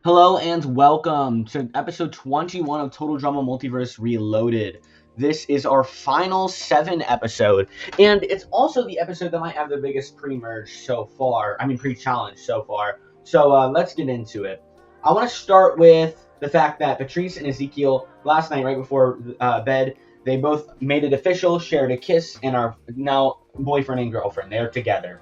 Hello and welcome to episode 21 of Total Drama Multiverse Reloaded. This is our final 7 episode, and it's also the episode that might have the biggest pre-merge so far. Pre-challenge so far. So let's get into it. I want to start with the fact that Patrice and Ezekiel, last night, right before bed, they both made it official, shared a kiss, and are now boyfriend and girlfriend. They're together.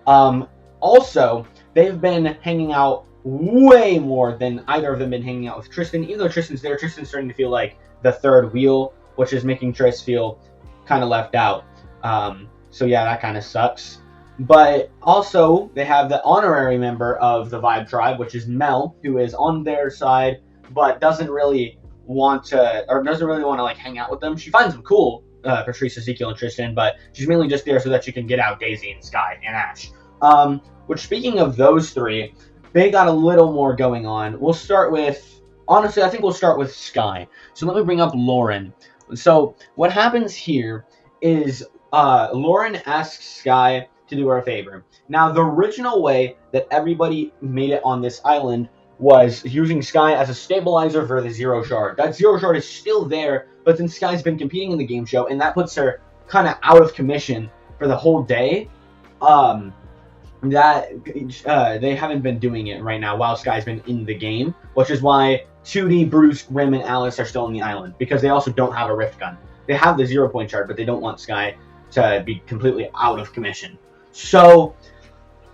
Also, they've been hanging out way more than either of them been hanging out with Tristan. Even though Tristan's there, Tristan's starting to feel like the third wheel, which is making Tris feel kind of left out. So yeah, that kind of sucks. But also, they have the honorary member of the Vibe Tribe, which is Mel, who is on their side, but doesn't really want to like hang out with them. She finds them cool, Patrice, Ezekiel, and Tristan, but she's mainly just there so that she can get out Daisy and Sky and Ash. Which, speaking of those three, they got a little more going on. We'll start with, honestly, I think we'll start with Sky. So let me bring up Lauren. So what happens here is Lauren asks Sky to do her a favor. Now, the original way that everybody made it on this island was using Sky as a stabilizer for the Zero Shard. That Zero Shard is still there, but then Sky's been competing in the game show, and that puts her kind of out of commission for the whole day. They haven't been doing it right now while Sky's been in the game, which is why 2D, Bruce, Grim, and Alice are still on the island, because they also don't have a Rift Gun. They have the 0 point shard, but they don't want Sky to be completely out of commission. So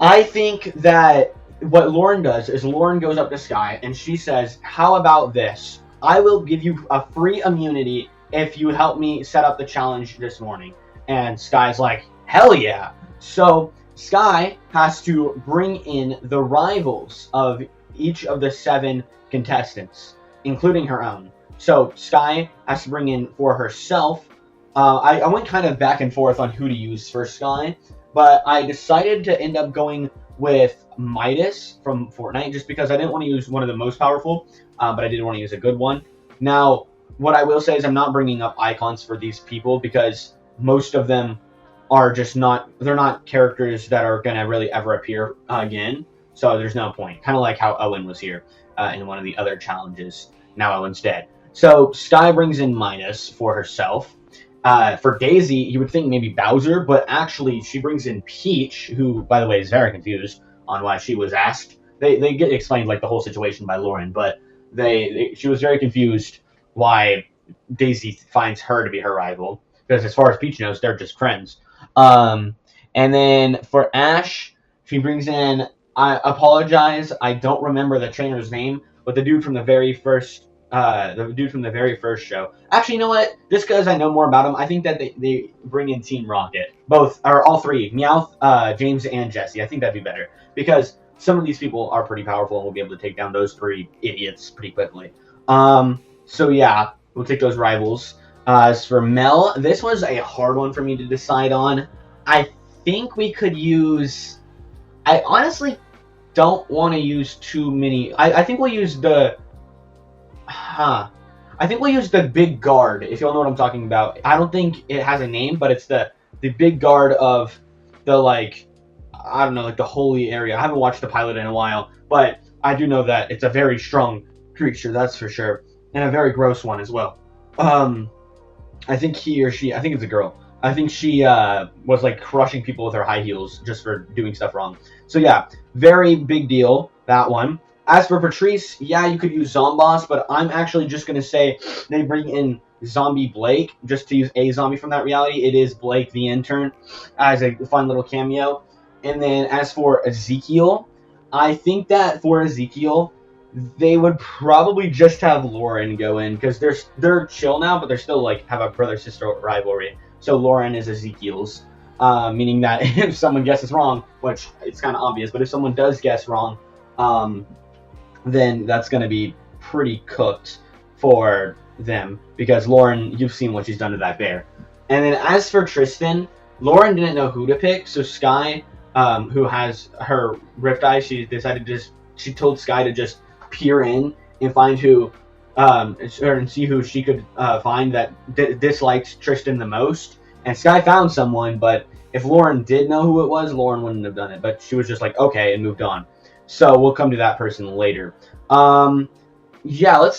I think that what Lauren does is Lauren goes up to Sky and she says, how about this? I will give you a free immunity if you help me set up the challenge this morning. And Sky's like, hell yeah. So Sky has to bring in the rivals of each of the 7 contestants, including her own. So Sky has to bring in for herself. I went kind of back and forth on who to use for Sky, but I decided to end up going with Midas from Fortnite, just because I didn't want to use one of the most powerful, but I did want to use a good one. Now, what I will say is I'm not bringing up icons for these people because most of them are just they're not characters that are going to really ever appear again, so there's no point. Kind of like how Owen was here in one of the other challenges. Now Owen's dead. So Sky brings in Midas for herself. For Daisy, you would think maybe Bowser, but actually she brings in Peach, who, by the way, is very confused on why she was asked. They get explained like the whole situation by Lauren, but she was very confused why Daisy finds her to be her rival, because as far as Peach knows, they're just friends. And then for Ash, she brings in, I apologize, I don't remember the trainer's name, but the dude from the very first show. Actually, you know what? Just because I know more about him, I think that they bring in Team Rocket. All three. Meowth, James, and Jesse. I think that'd be better. Because some of these people are pretty powerful and we'll be able to take down those 3 idiots pretty quickly. So yeah, we'll take those rivals. As for Mel, this was a hard one for me to decide on. I think we could use... I honestly don't want to use too many... I think we'll use the... I think we'll use the big guard, if you'll know what I'm talking about. I don't think it has a name, but it's the big guard of the, like, I don't know, like the holy area. I haven't watched the pilot in a while, but I do know that it's a very strong creature, that's for sure. And a very gross one as well. I think he or she, I think it's a girl. I think she was like crushing people with her high heels just for doing stuff wrong. So yeah, very big deal, that one. As for Patrice, yeah, you could use Zomboss, but I'm actually just going to say they bring in Zombie Blake, just to use a zombie from that reality. It is Blake the intern, as a fun little cameo. And then as for Ezekiel, I think that for Ezekiel, they would probably just have Lauren go in, because they're chill now, but they're still like have a brother-sister rivalry. So Lauren is Ezekiel's, meaning that if someone guesses wrong, which it's kind of obvious, but if someone does guess wrong, then that's going to be pretty cooked for them, because Lauren, you've seen what she's done to that bear. And then as for Tristan, Lauren didn't know who to pick, so Sky, who has her Rift Eye, she told Sky to just peer in and find and see who she could find that dislikes Tristan the most. And Sky found someone, but if Lauren did know who it was, Lauren wouldn't have done it. But she was just like, okay, and moved on. So we'll come to that person later. Yeah,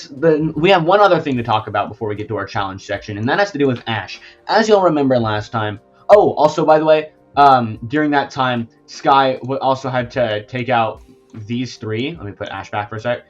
we have one other thing to talk about before we get to our challenge section, and that has to do with Ash. As you'll remember last time. Oh, also, by the way, during that time, Sky also had to take out these three. Let me put Ash back for a sec.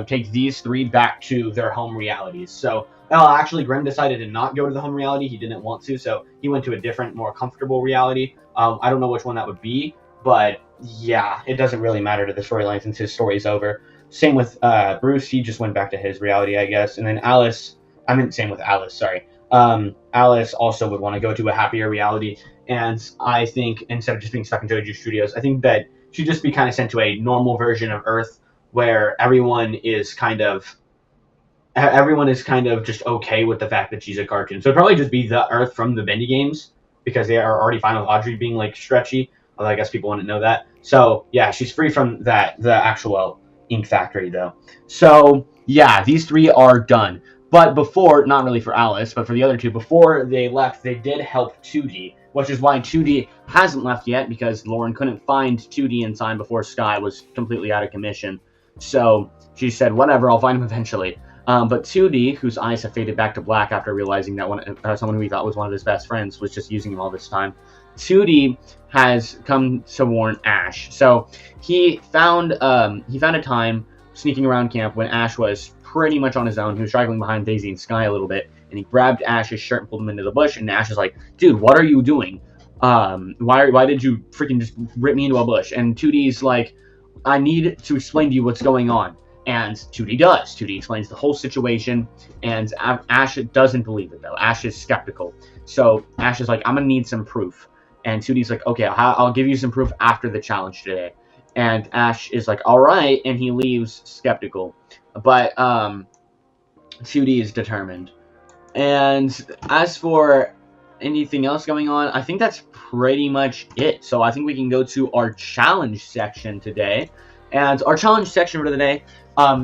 Take these three back to their home realities. So, actually, Grim decided to not go to the home reality. He didn't want to, so he went to a different, more comfortable reality. I don't know which one that would be, but yeah, it doesn't really matter to the storyline since his story's over. Same with Bruce. He just went back to his reality, I guess. And then Alice. I meant same with Alice. Sorry. Alice also would want to go to a happier reality. And I think instead of just being stuck in JoJo Studios, I think that she'd just be kind of sent to a normal version of Earth where everyone is kind of just okay with the fact that she's a cartoon. So it'd probably just be the Earth from the Bendy games because they are already fine with Audrey being like stretchy. Although I guess people wouldn't know that. So yeah, she's free from the actual Ink Factory though. So yeah, these three are done. But before, not really for Alice, but for the other two, before they left, they did help 2D, which is why 2D hasn't left yet, because Lauren couldn't find 2D in time before Sky was completely out of commission. So she said, whatever, I'll find him eventually. But 2D, whose eyes have faded back to black after realizing that someone who he thought was one of his best friends was just using him all this time, 2D has come to warn Ash. So he found a time sneaking around camp when Ash was pretty much on his own. He was straggling behind Daisy and Sky a little bit, and he grabbed Ash's shirt and pulled him into the bush. And Ash is like, "Dude, what are you doing? Why did you freaking just rip me into a bush?" And 2D's like, "I need to explain to you what's going on." And 2D does. 2D explains the whole situation, and Ash doesn't believe it though. Ash is skeptical. So Ash is like, "I'm gonna need some proof." And 2D's like, "Okay, I'll give you some proof after the challenge today." And Ash is like, "All right," and he leaves skeptical. But 2D is determined. And as for anything else going on, I think that's pretty much it. So I think we can go to our challenge section today. And our challenge section for today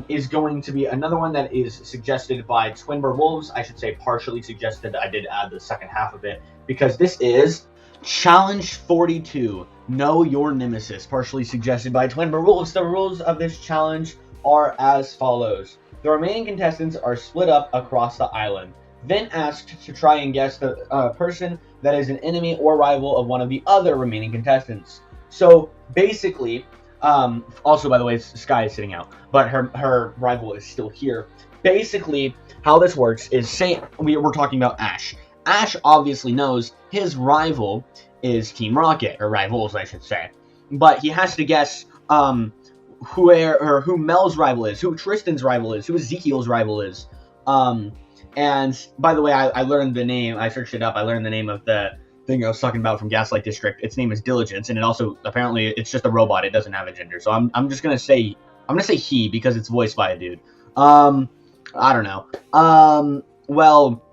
is going to be another one that is suggested by Twinber Wolves. I should say partially suggested. I did add the second half of it because this is Challenge 42, Know Your Nemesis, partially suggested by Twinber Wolves. The rules of this challenge are as follows. The remaining contestants are split up across the island, then asked to try and guess the person that is an enemy or rival of one of the other remaining contestants. So basically, also by the way, Sky is sitting out, but her rival is still here. Basically, how this works is, say we're talking about Ash. Ash obviously knows his rival is Team Rocket, or rivals, I should say. But he has to guess who Mel's rival is, who Tristan's rival is, who Ezekiel's rival is. And by the way, I learned the name. I searched it up. I learned the name of the thing I was talking about from Gaslight District. Its name is Diligence, and it also apparently it's just a robot. It doesn't have a gender. So I'm just gonna say he because it's voiced by a dude. I don't know. Well,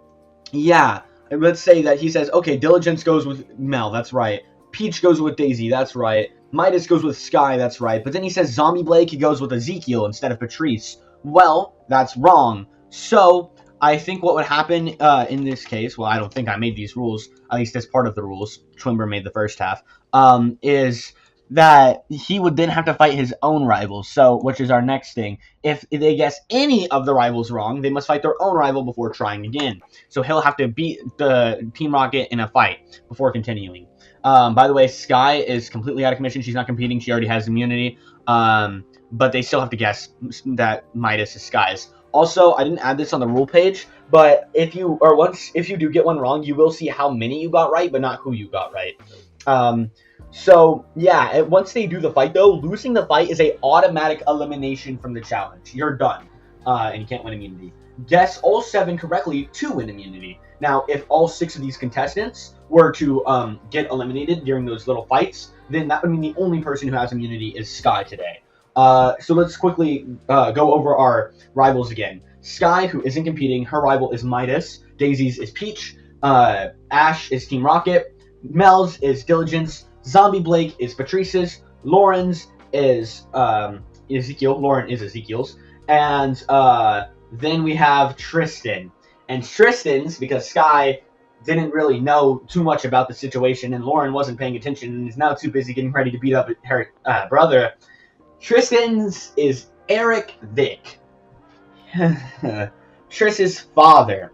yeah. Let's say that he says, okay, Diligence goes with Mel, that's right. Peach goes with Daisy, that's right. Midas goes with Sky, that's right. But then he says Zombie Blake, he goes with Ezekiel instead of Patrice. Well, that's wrong. So, I think what would happen in this case, well, I don't think I made these rules, at least as part of the rules, Twinber made the first half, is that he would then have to fight his own rivals, so, which is our next thing. If they guess any of the rivals wrong, they must fight their own rival before trying again. So he'll have to beat the Team Rocket in a fight before continuing. By the way, Sky is completely out of commission. She's not competing. She already has immunity. But they still have to guess that Midas is Sky's. Also, I didn't add this on the rule page, but if you do get one wrong, you will see how many you got right, but not who you got right. So, yeah, once they do the fight, though, losing the fight is a automatic elimination from the challenge. You're done, and you can't win immunity. Guess all 7 correctly to win immunity. Now, if all 6 of these contestants were to get eliminated during those little fights, then that would mean the only person who has immunity is Sky today. So let's quickly go over our rivals again. Sky, who isn't competing, her rival is Midas. Daisy's is Peach. Ash is Team Rocket. Mel's is Diligence. Zombie Blake is Patrice's. Lauren's is Ezekiel. Lauren is Ezekiel's. And then we have Tristan. And Tristan's, because Sky didn't really know too much about the situation and Lauren wasn't paying attention and is now too busy getting ready to beat up her brother. Tristan's is Eric Vick. Triss's father.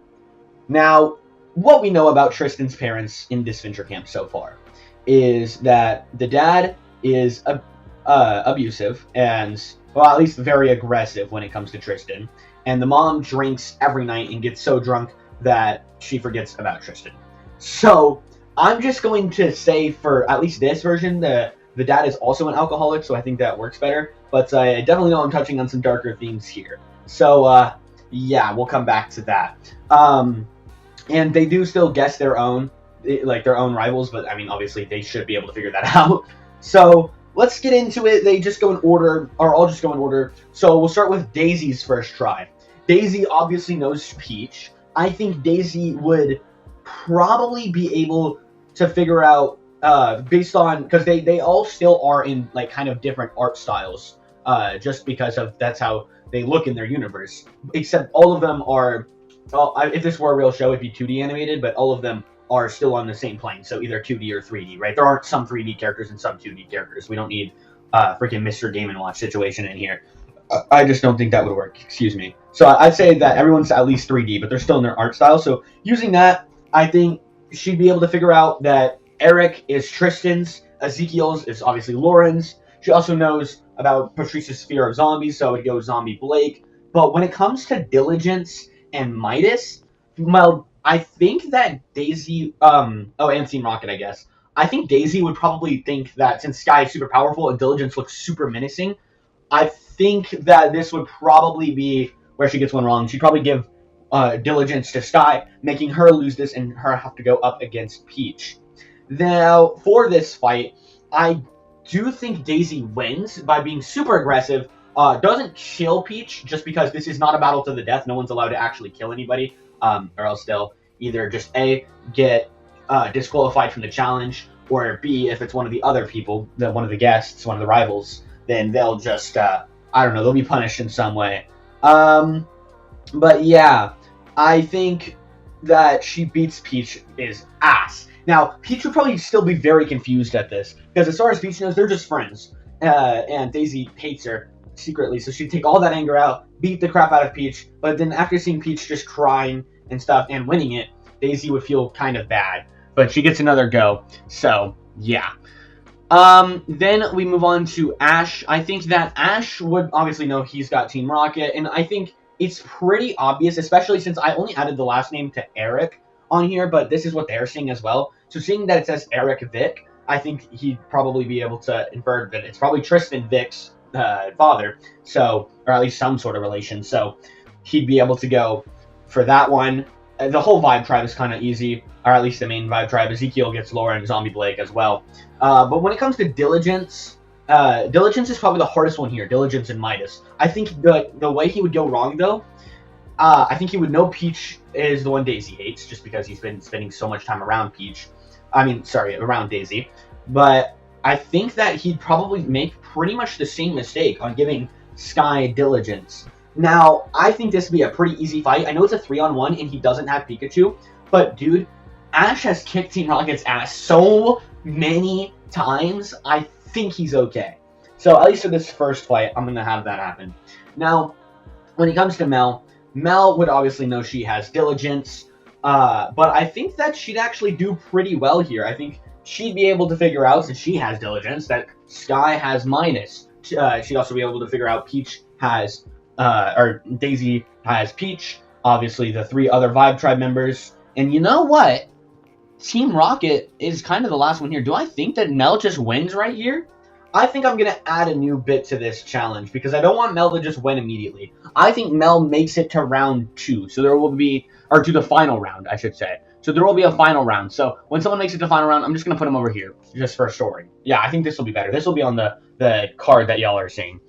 Now, what we know about Tristan's parents in this venture camp so far is that the dad is abusive and, well, at least very aggressive when it comes to Tristan. And the mom drinks every night and gets so drunk that she forgets about Tristan. So, I'm just going to say for at least this version, the dad is also an alcoholic, so I think that works better. But I definitely know I'm touching on some darker themes here. So, yeah, we'll come back to that. And they do still guess their own rivals, but I mean, obviously they should be able to figure that out. So let's get into it. They just go in order, or I'll just go in order. So we'll start with Daisy's first try. Daisy obviously knows Peach. I think Daisy would probably be able to figure out, based on, because they all still are in like kind of different art styles, just because of that's how they look in their universe. Except all of them are. Well, if this were a real show, it'd be 2D animated, but all of them are still on the same plane, so either 2D or 3D, right? There aren't some 3D characters and some 2D characters. We don't need freaking Mr. Game & Watch situation in here. I just don't think that would work, excuse me. So I'd say that everyone's at least 3D, but they're still in their art style, so using that, I think she'd be able to figure out that Eric is Tristan's, Ezekiel's is obviously Lauren's. She also knows about Patrice's fear of zombies, so it would go Zombie Blake. But when it comes to diligence and Midas, well, I think that Daisy, and Team Rocket, I guess. I think Daisy would probably think that since Sky is super powerful and Diligence looks super menacing, I think that this would probably be where she gets one wrong. She'd probably give Diligence to Sky, making her lose this and her have to go up against Peach. Now, for this fight, I do think Daisy wins by being super aggressive. Doesn't kill Peach just because this is not a battle to the death. No one's allowed to actually kill anybody, or else they'll either just A, get disqualified from the challenge, or B, if it's one of the other people, one of the guests, one of the rivals, then they'll just, I don't know, they'll be punished in some way. But yeah, I think that she beats Peach is ass. Now, Peach would probably still be very confused at this, because as far as Peach knows, they're just friends, and Daisy hates her secretly, so she'd take all that anger out, beat the crap out of Peach, but then after seeing Peach just crying and stuff and winning it, Daisy would feel kind of bad, but she gets another go, so yeah. Then we move on to Ash. I think that Ash would obviously know he's got Team Rocket, and I think it's pretty obvious, especially since I only added the last name to Eric on here, but this is what they're seeing as well, so seeing that it says Eric Vick, I think he'd probably be able to infer that it's probably Tristan Vick's father, so, or at least some sort of relation, so he'd be able to go for that one. The whole Vibe Tribe is kind of easy, or at least the main Vibe Tribe. Ezekiel gets Laura and Zombie Blake as well. But when it comes to Diligence, Diligence is probably the hardest one here, Diligence and Midas. I think the way he would go wrong, though, I think he would know Peach is the one Daisy hates, just because he's been spending so much time around Peach. Around Daisy. But I think that he'd probably make pretty much the same mistake on giving Sky Diligence. Now, I think this would be a pretty easy fight. I know it's a 3-on-1 and he doesn't have Pikachu, but dude, Ash has kicked Team Rocket's ass so many times, I think he's okay. So at least for this first fight, I'm going to have that happen. Now, when it comes to Mel would obviously know she has Diligence, but I think that she'd actually do pretty well here. I think she'd be able to figure out, since she has Diligence, that Sky has Midas. She'd also be able to figure out Peach has, or Daisy has Peach, obviously the 3 other Vibe Tribe members. And you know what? Team Rocket is kind of the last one here. Do I think that Mel just wins right here? I think I'm going to add a new bit to this challenge, because I don't want Mel to just win immediately. I think Mel makes it to round 2, so there will be, or to the final round, I should say. So there will be a final round. So when someone makes it to the final round, I'm just going to put them over here, just for story. Yeah, I think this will be better. This will be on the card that y'all are seeing.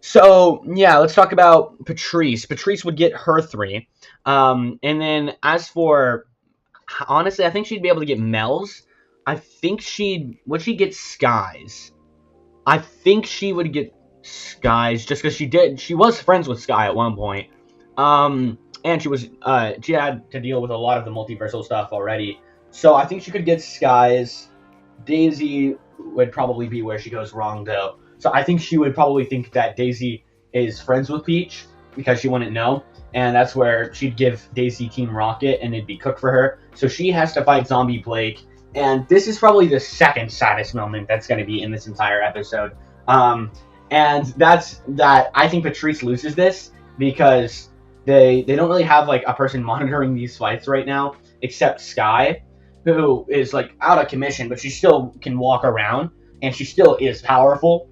So, yeah, let's talk about Patrice. Patrice would get her 3. And then as for, honestly, I think she'd be able to get Mel's. I think would she get Sky's? I think she would get Sky's just because she was friends with Sky at one point. And she had to deal with a lot of the multiversal stuff already. So I think she could get Sky's. Daisy would probably be where she goes wrong, though. So I think she would probably think that Daisy is friends with Peach because she wouldn't know. And that's where she'd give Daisy Team Rocket and it'd be cooked for her. So she has to fight Zombie Blake. And this is probably the second saddest moment that's going to be in this entire episode. And that's that I think Patrice loses this because they don't really have like a person monitoring these fights right now except Sky, who is like out of commission, but she still can walk around and she still is powerful.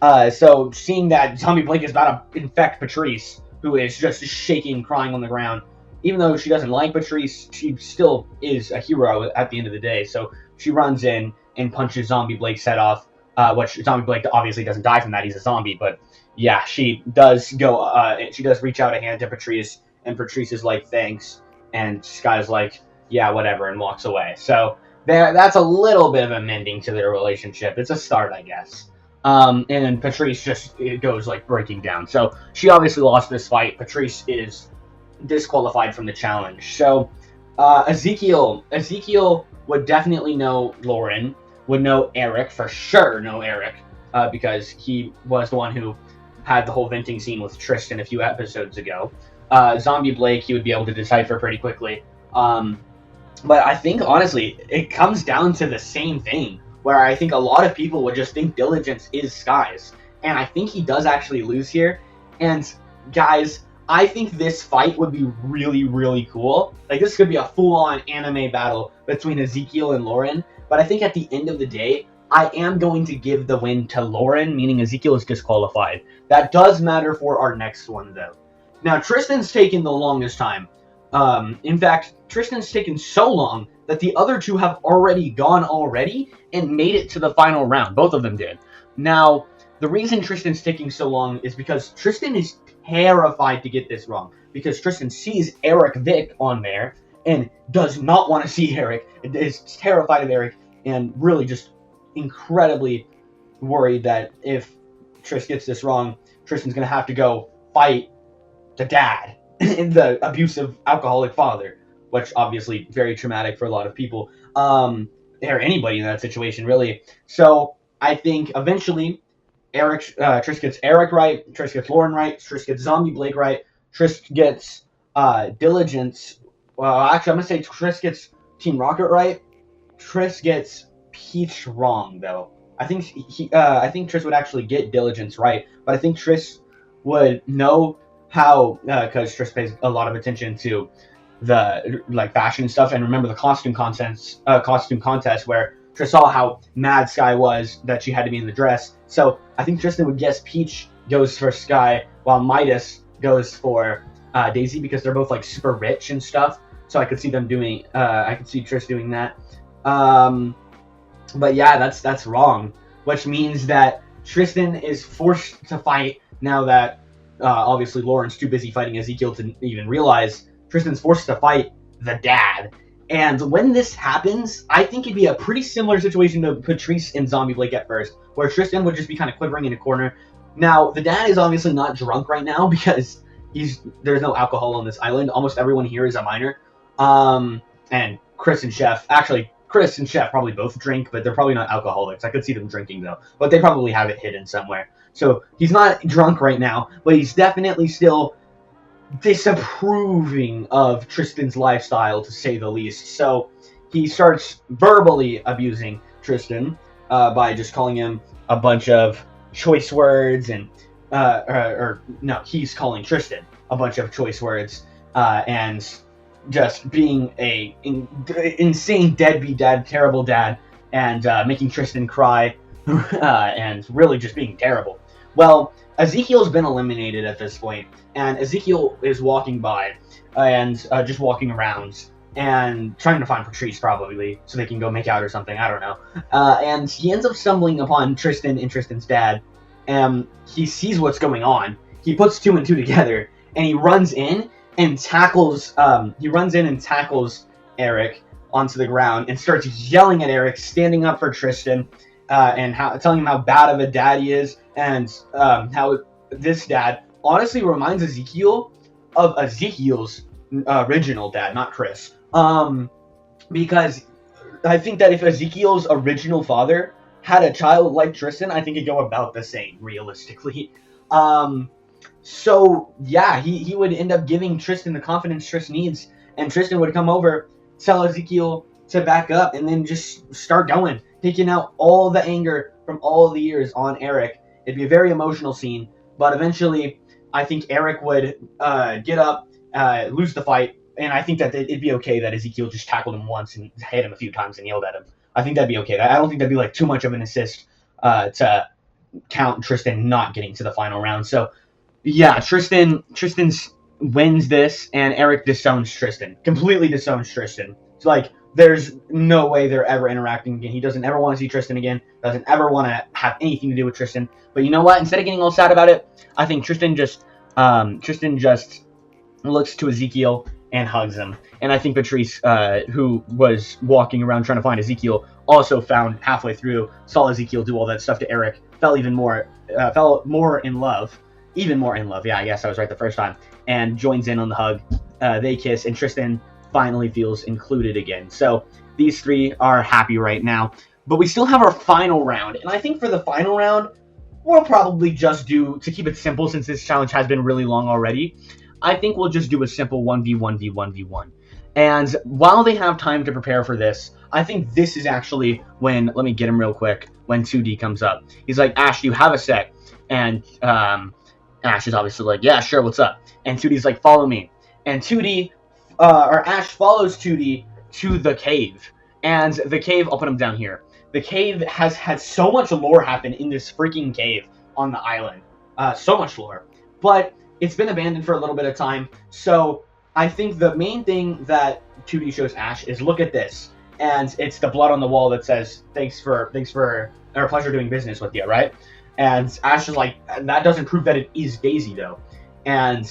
So seeing that Zombie Blake is about to infect Patrice, who is just shaking, crying on the ground, even though she doesn't like Patrice, she still is a hero at the end of the day. So she runs in and punches Zombie Blake's head off. Which Zombie Blake obviously doesn't die from that; he's a zombie. But yeah, she does go. She does reach out a hand to Patrice, and Patrice is like, "Thanks," and Sky's like, "Yeah, whatever," and walks away. So that's a little bit of a mending to their relationship. It's a start, I guess. And then Patrice it goes like breaking down. So she obviously lost this fight. Patrice is disqualified from the challenge. So Ezekiel would definitely know Lauren, would know Eric, for sure know Eric, because he was the one who had the whole venting scene with Tristan a few episodes ago. Zombie Blake, he would be able to decipher pretty quickly. But I think, honestly, it comes down to the same thing, where I think a lot of people would just think Diligence is Sky's. And I think he does actually lose here. And, guys, I think this fight would be really, really cool. Like, this could be a full-on anime battle between Ezekiel and Lauren. But I think at the end of the day, I am going to give the win to Lauren, meaning Ezekiel is disqualified. That does matter for our next one, though. Now, Tristan's taken the longest time. In fact, Tristan's taken so long that the other two have already gone and made it to the final round. Both of them did. Now, the reason Tristan's taking so long is because Tristan is terrified to get this wrong. Because Tristan sees Eric Vick on there and does not want to see Eric. Is terrified of Eric and really just incredibly worried that if Trish gets this wrong, Tristan's going to have to go fight the dad, the abusive alcoholic father, which obviously very traumatic for a lot of people, or anybody in that situation, really. So I think eventually Trish gets Eric right, Trish gets Lauren right, Trish gets Zombie Blake right, Trish gets Diligence. Well, actually, I'm going to say Trish gets Team Rocket right. Trish gets Peach wrong, though. I think Trish would actually get Diligence right, but I think Trish would know how, because Trish pays a lot of attention to the fashion stuff, and remember the costume contest where Trish saw how mad Sky was that she had to be in the dress. So I think Tristan would guess Peach goes for Sky, while Midas goes for Daisy, because they're both like super rich and stuff. So I could see them doing. I could see Trish doing that. But yeah, that's wrong, which means that Tristan is forced to fight now that obviously Lauren's too busy fighting Ezekiel to even realize. Tristan's forced to fight the dad. And when this happens, I think it'd be a pretty similar situation to Patrice and Zombie Blake at first, where Tristan would just be kind of quivering in a corner. Now, the dad is obviously not drunk right now because there's no alcohol on this island. Almost everyone here is a minor. And Chris and Chef probably both drink, but they're probably not alcoholics. I could see them drinking, though. But they probably have it hidden somewhere. So he's not drunk right now, but he's definitely still disapproving of Tristan's lifestyle, to say the least. So he starts verbally abusing Tristan by just calling him a bunch of choice words, and he's calling Tristan a bunch of choice words, and just being a insane deadbeat dad, terrible dad, and making Tristan cry, and really just being terrible. Well, Ezekiel's been eliminated at this point, and Ezekiel is walking by and just walking around and trying to find Patrice, probably, so they can go make out or something, I don't know. And he ends up stumbling upon Tristan and Tristan's dad, and he sees what's going on. He puts two and two together, and he runs in and tackles Eric onto the ground and starts yelling at Eric, standing up for Tristan, and telling him how bad of a dad he is, and how this dad honestly reminds Ezekiel of Ezekiel's original dad, not Chris. Because I think that if Ezekiel's original father had a child like Tristan, I think it'd go about the same, realistically. So yeah, he would end up giving Tristan the confidence Tristan needs, and Tristan would come over, tell Ezekiel to back up, and then just start going, taking out all the anger from all the years on Eric. It'd be a very emotional scene, but eventually, I think Eric would get up, lose the fight, and I think that it'd be okay that Ezekiel just tackled him once and hit him a few times and yelled at him. I think that'd be okay. I don't think that'd be like too much of an assist to count Tristan not getting to the final round. So yeah, Tristan wins this, and Eric disowns Tristan. Completely disowns Tristan. It's like, there's no way they're ever interacting again. He doesn't ever want to see Tristan again. Doesn't ever want to have anything to do with Tristan. But you know what? Instead of getting all sad about it, I think Tristan just looks to Ezekiel and hugs him. And I think Patrice, who was walking around trying to find Ezekiel, also found halfway through, saw Ezekiel do all that stuff to Eric, fell more in love. Even more in love. Yeah, I guess I was right the first time. And joins in on the hug. They kiss, and Tristan finally feels included again. So these three are happy right now. But we still have our final round. And I think for the final round, we'll probably just do, to keep it simple, since this challenge has been really long already, I think we'll just do a simple 1v1v1v1. And while they have time to prepare for this, I think this is actually when, let me get him real quick, when 2D comes up. He's like, Ash, you have a set. And Ash is obviously like, yeah, sure, what's up? And 2D's like, follow me. And Ash follows 2D to the cave. And the cave, I'll put him down here. The cave has had so much lore happen in this freaking cave on the island. So much lore. But it's been abandoned for a little bit of time. So I think the main thing that 2D shows Ash is, look at this. And it's the blood on the wall that says, thanks for our pleasure doing business with you, right? And Ash is like, that doesn't prove that it is Daisy, though. And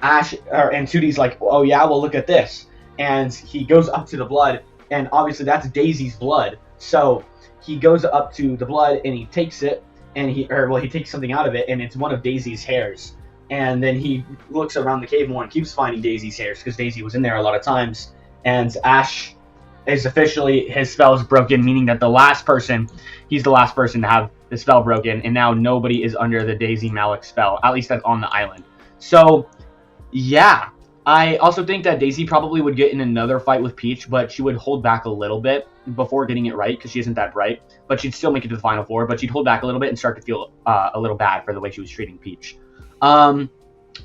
2D's like, oh yeah, well, look at this. And he goes up to the blood, and obviously that's Daisy's blood. So he goes up to the blood, and he takes it, and he takes something out of it, and it's one of Daisy's hairs. And then he looks around the cave more and keeps finding Daisy's hairs, because Daisy was in there a lot of times. And Ash is officially, his spell is broken, meaning that he's the last person to have the spell broken, and now nobody is under the Daisy Malik spell, at least that's on the island. So, yeah. I also think that Daisy probably would get in another fight with Peach, but she would hold back a little bit before getting it right, because she isn't that bright. But she'd still make it to the Final Four, but she'd hold back a little bit and start to feel a little bad for the way she was treating Peach. So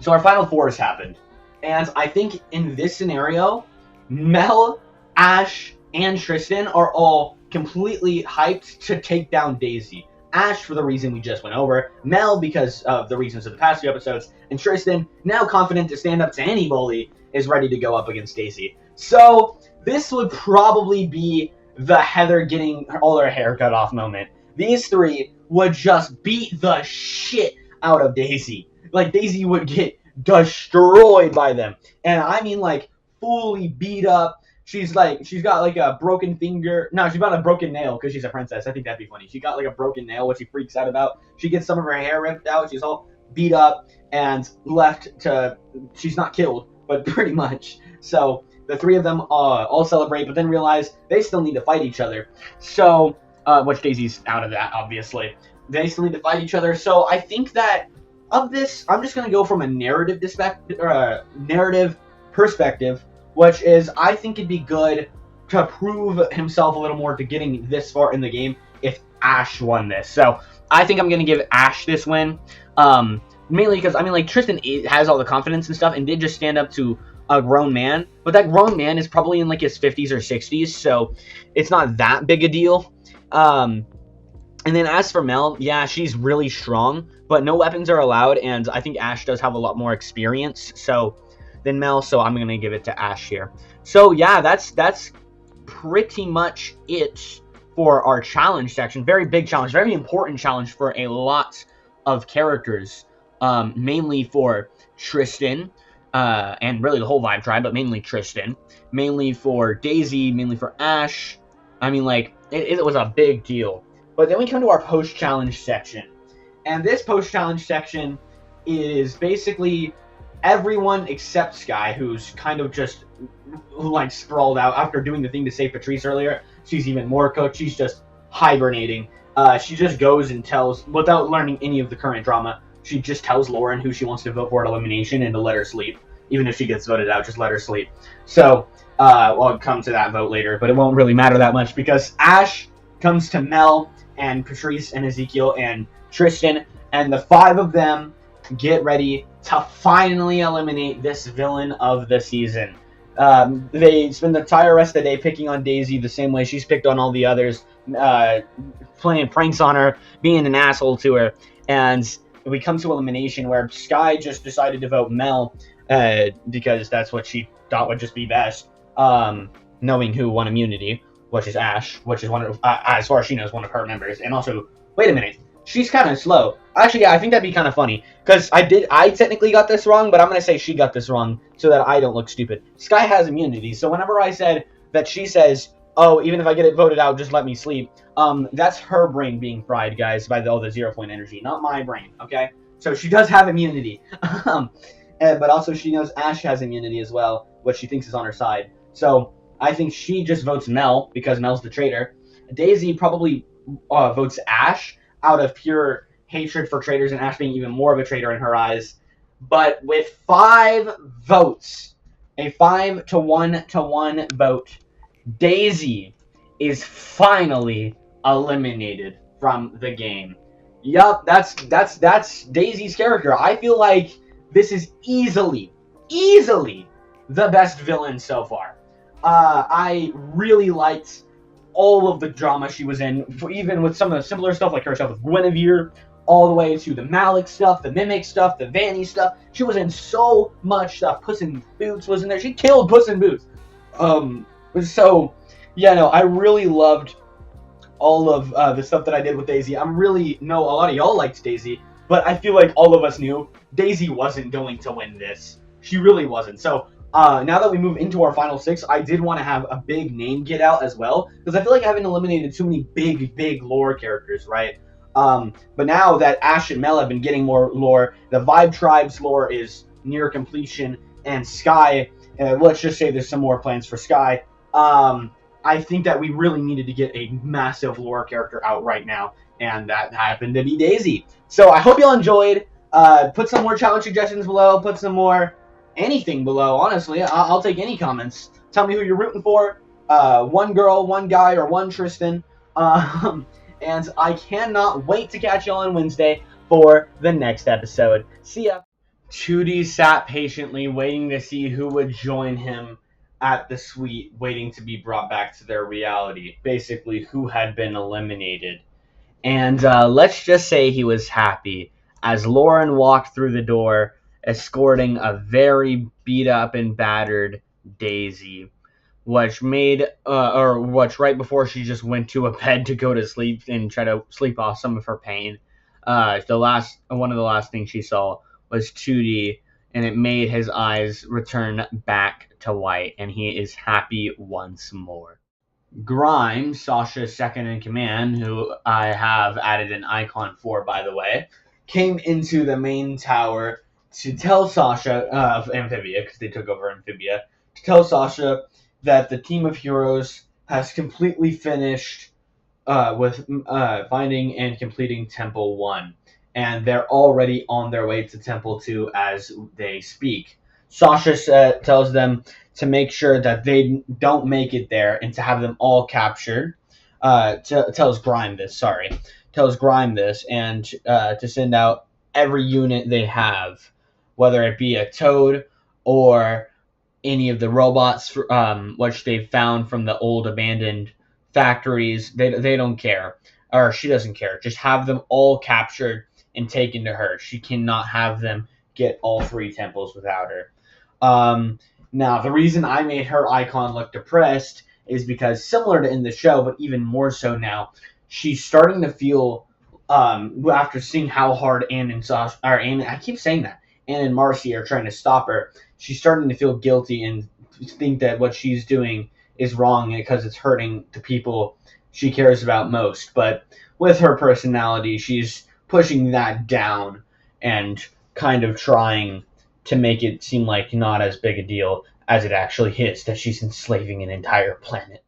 our Final Four has happened. And I think in this scenario, Mel, Ash, and Tristan are all completely hyped to take down Daisy. Ash for the reason we just went over, Mel because of the reasons of the past few episodes, and Tristan, now confident to stand up to any bully, is ready to go up against Daisy. So this would probably be the Heather getting all her hair cut off moment. These three would just beat the shit out of Daisy. Like, Daisy would get destroyed by them. And I mean, like, fully beat up. She's got like a broken finger. No, she's got a broken nail because she's a princess. I think that'd be funny. She got like a broken nail, which she freaks out about. She gets some of her hair ripped out. She's all beat up and left to, she's not killed, but pretty much. So the three of them all celebrate, but then realize they still need to fight each other. So, which Daisy's out of that, obviously. They still need to fight each other. So I think that of this, I'm just going to go from a narrative perspective, which is, I think it'd be good to prove himself a little more to getting this far in the game if Ash won this. So I think I'm going to give Ash this win, mainly because, I mean, like, Tristan has all the confidence and stuff and did just stand up to a grown man, but that grown man is probably in, like, his 50s or 60s, so it's not that big a deal. And then as for Mel, yeah, she's really strong, but no weapons are allowed, and I think Ash does have a lot more experience, than Mel, so I'm going to give it to Ash here. So yeah, that's pretty much it for our challenge section. Very big challenge, very important challenge for a lot of characters, mainly for Tristan, and really the whole Vibe Tribe, but mainly Tristan, mainly for Daisy, mainly for Ash. I mean, like, it was a big deal. But then we come to our post-challenge section, and this post-challenge section is basically everyone except Sky, who's kind of just, like, sprawled out after doing the thing to save Patrice earlier. She's even more cooked. She's just hibernating. She just goes and tells, without learning any of the current drama, she just tells Lauren who she wants to vote for at elimination and to let her sleep. Even if she gets voted out, just let her sleep. So, we'll come to that vote later, but it won't really matter that much because Ash comes to Mel and Patrice and Ezekiel and Tristan, and the 5 of them get ready to finally eliminate this villain of the season. They spend the entire rest of the day picking on Daisy the same way she's picked on all the others, playing pranks on her, being an asshole to her, and we come to elimination where Sky just decided to vote Mel because that's what she thought would just be best, knowing who won immunity, which is Ash, which is one of, as far as she knows, one of her members. And also, wait a minute, she's kind of slow. Actually, yeah, I think that'd be kind of funny because I technically got this wrong, but I'm gonna say she got this wrong so that I don't look stupid. Sky has immunity, so whenever I said that, she says, "Oh, even if I get it voted out, just let me sleep." That's her brain being fried, guys, by all the 0 point energy, not my brain. Okay, so she does have immunity, but also she knows Ash has immunity as well, which she thinks is on her side. So I think she just votes Mel because Mel's the traitor. Daisy probably votes Ash out of pure hatred for traitors and Ash being even more of a traitor in her eyes. But with 5 votes, a 5-to-1 vote, Daisy is finally eliminated from the game. Yup, that's Daisy's character. I feel like this is easily the best villain so far. I really liked all of the drama she was in, even with some of the simpler stuff like her stuff with Guinevere, all the way to the Malik stuff, the Mimic stuff, the Vanny stuff. She was in so much stuff. Puss in Boots was in there. She killed Puss in Boots. So, yeah, no, I really loved all of the stuff that I did with Daisy. A lot of y'all liked Daisy, but I feel like all of us knew Daisy wasn't going to win this. She really wasn't. So, now that we move into our final 6, I did want to have a big name get out as well, because I feel like I haven't eliminated too many big lore characters, right? But now that Ash and Mel have been getting more lore, the Vibe Tribe's lore is near completion, and Sky, let's just say there's some more plans for Sky. I think that we really needed to get a massive lore character out right now, and that happened to be Daisy. So I hope y'all enjoyed. Put some more challenge suggestions below, put some more anything below, honestly. I'll take any comments. Tell me who you're rooting for. One girl, one guy, or one Tristan. And I cannot wait to catch y'all on Wednesday for the next episode. See ya. Chudy sat patiently waiting to see who would join him at the suite, waiting to be brought back to their reality. Basically, who had been eliminated. And let's just say he was happy as Lauren walked through the door, escorting a very beat up and battered Daisy, which right before she just went to a bed to go to sleep and try to sleep off some of her pain. One of the last things she saw was 2D, and it made his eyes return back to white, and he is happy once more. Grimes, Sasha's second in command, who I have added an icon for, by the way, came into the main tower to tell Sasha, of Amphibia, because they took over Amphibia, to tell Sasha that the team of heroes has completely finished with finding and completing Temple 1. And they're already on their way to Temple 2 as they speak. Sasha tells them to make sure that they don't make it there and to have them all captured. Tells Grime this, and to send out every unit they have, whether it be a Toad or any of the robots, which they've found from the old abandoned factories. They don't care, or she doesn't care. Just have them all captured and taken to her. She cannot have them get all 3 temples without her. Now, the reason I made her icon look depressed is because, similar to in the show, but even more so now, she's starting to feel, after seeing how hard Anne and Marcy are trying to stop her, she's starting to feel guilty and think that what she's doing is wrong because it's hurting the people she cares about most. But with her personality, she's pushing that down and kind of trying to make it seem like not as big a deal as it actually is, that she's enslaving an entire planet.